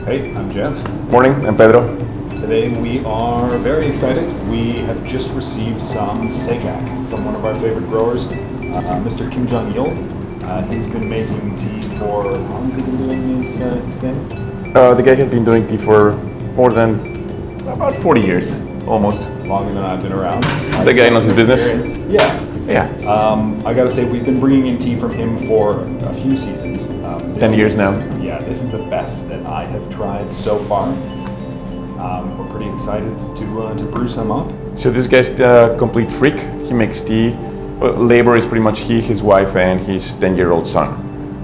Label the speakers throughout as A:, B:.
A: Hey, I'm Jeff.
B: Morning, I'm Pedro.
A: Today we are very excited. We have just received some Sejak from one of our favorite growers, Mr. Jong Yeol. He's been making tea for, how long has he been doing his thing?
B: The guy has been doing tea for more than about 40 years, almost.
A: Longer than I've been around.
B: The guy knows his business.
A: Yeah.
B: Yeah.
A: I gotta say, we've been bringing in tea from him for a few seasons.
B: 10 years now.
A: Yeah, this is the best that I have tried so far. We're pretty excited to brew some up.
B: So this guy's a complete freak. He makes tea. Labor is pretty much he, his wife, and his 10-year-old son.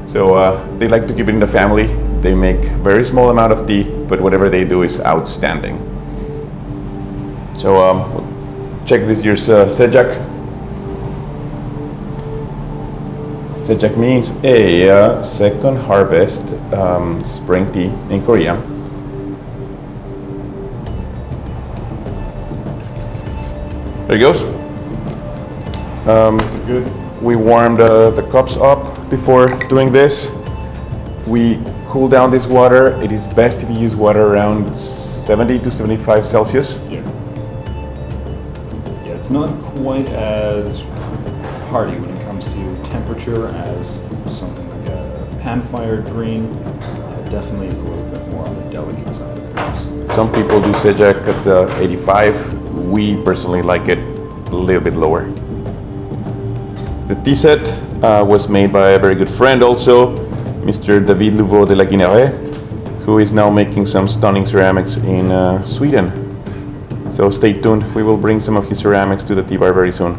B: So they like to keep it in the family. They make very small amount of tea, but whatever they do is outstanding. So check this year's Sejak. Sejak means a second harvest spring tea in Korea. There it goes.
A: Good.
B: We warmed the cups up before doing this. We cool down this water. It is best if you use water around 70 to 75 Celsius.
A: Yeah. Yeah, it's not quite as hardy when it comes to temperature as something like a pan-fired green. It definitely is a little bit more on the delicate side of things.
B: Some people do Sejak at 85. We personally like it a little bit lower. The tea set was made by a very good friend also, Mr. David Louveau de la Guinée, who is now making some stunning ceramics in Sweden. So stay tuned, we will bring some of his ceramics to the tea bar very soon.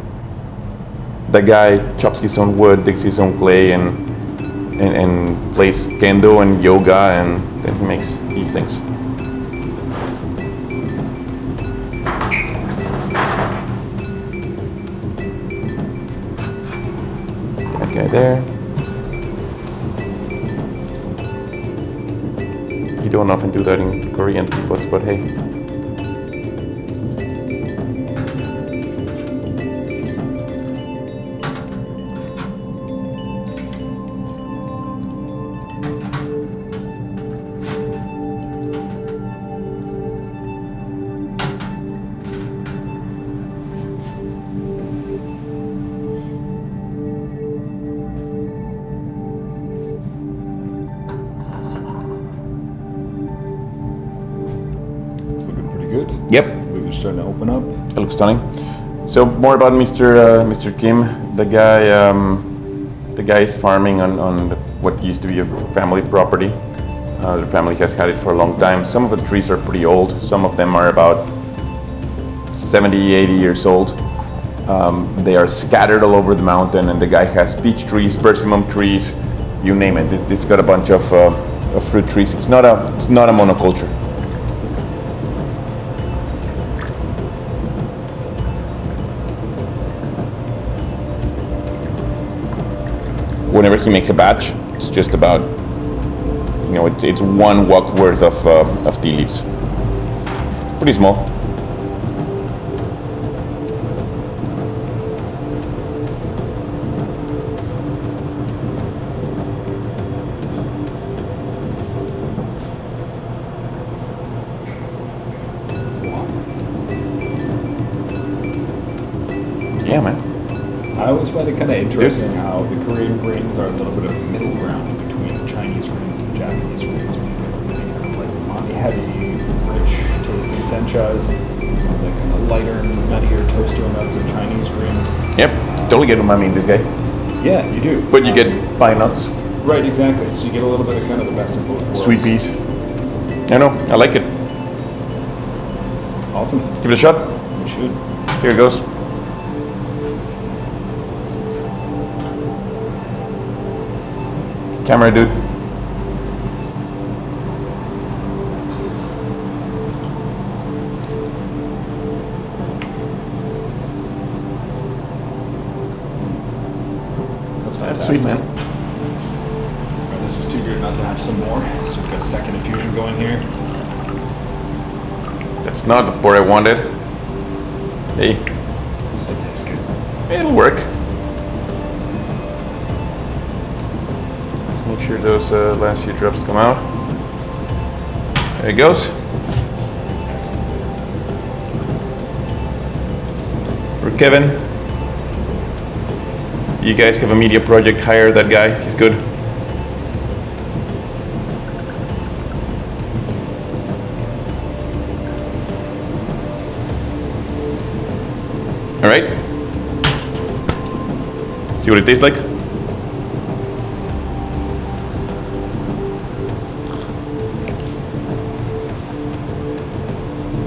B: The guy chops his own wood, digs his own clay, and plays kendo and yoga, and then he makes these things. Okay, there. You don't often do that in Korean teapots, but hey.
A: Good.
B: Yep.
A: We're starting to open up.
B: It looks stunning. So more about Mr. Kim. The guy is farming on what used to be a family property. The family has had it for a long time. Some of the trees are pretty old. Some of them are about 70, 80 years old. They are scattered all over the mountain, and the guy has peach trees, persimmon trees, you name it. It's got a bunch of fruit trees. It's not a monoculture. Whenever he makes a batch, it's just about, it's one wok worth of tea leaves. Pretty small. Yeah, man.
A: I always find it kind of interesting how the Korean grains are a little bit of a middle ground in between the Chinese grains and the Japanese grains. They kind of like umami heavy, rich tasting senchas, some of the kind of lighter, nuttier, toastier notes of Chinese grains.
B: Yep, totally get umami in this guy.
A: Yeah, you do.
B: But you get pine nuts.
A: Right, exactly. So you get a little bit of kind of the best of both worlds.
B: Sweet peas. I know, I like it.
A: Awesome.
B: Give it a shot.
A: You should.
B: Here it goes. Camera dude.
A: That's
B: That's
A: fantastic.
B: sweet, man.
A: This was too good not to have some more. So we've got a second infusion going here.
B: That's not the pour I wanted. Hey,
A: At least it tastes good.
B: it'll work. Let's make sure those last few drops come out. There it goes. For Kevin, you guys have a media project, hire that guy, he's good. All right, see what it tastes like.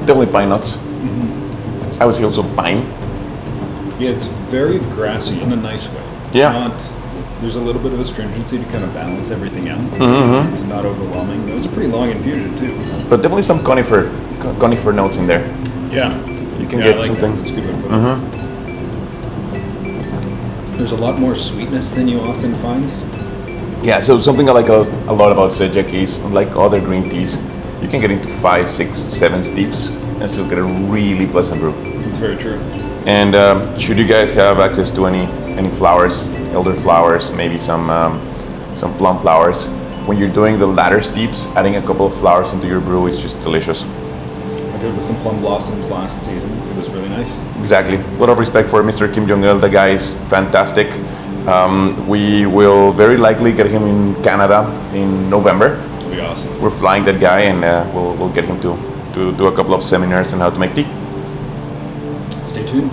B: Definitely pine nuts. I would say also pine.
A: Yeah, it's very grassy in a nice way. It's
B: Yeah.
A: not, there's a little bit of astringency to kind of balance everything out. It's not overwhelming. That was a pretty long infusion too.
B: But definitely some conifer notes in there.
A: Yeah.
B: You can
A: Yeah,
B: get
A: I like
B: something.
A: That. That's a good way to put it. There's a lot more sweetness than you often find.
B: Yeah, so something I like a lot about Sejak is, unlike other green teas, you can get into 5, 6, 7 steeps and still get a really pleasant brew.
A: It's very true.
B: And should you guys have access to any flowers, elder flowers, maybe some plum flowers, when you're doing the latter steeps, adding a couple of flowers into your brew is just delicious.
A: I did with some plum blossoms last season. It was really nice.
B: Exactly. A lot of respect for Mr. Jong Yeol. The guy is fantastic. We will very likely get him in Canada in November.
A: It'll be awesome.
B: We're flying that guy, and we'll get him to do a couple of seminars on how to make tea.
A: Stay tuned.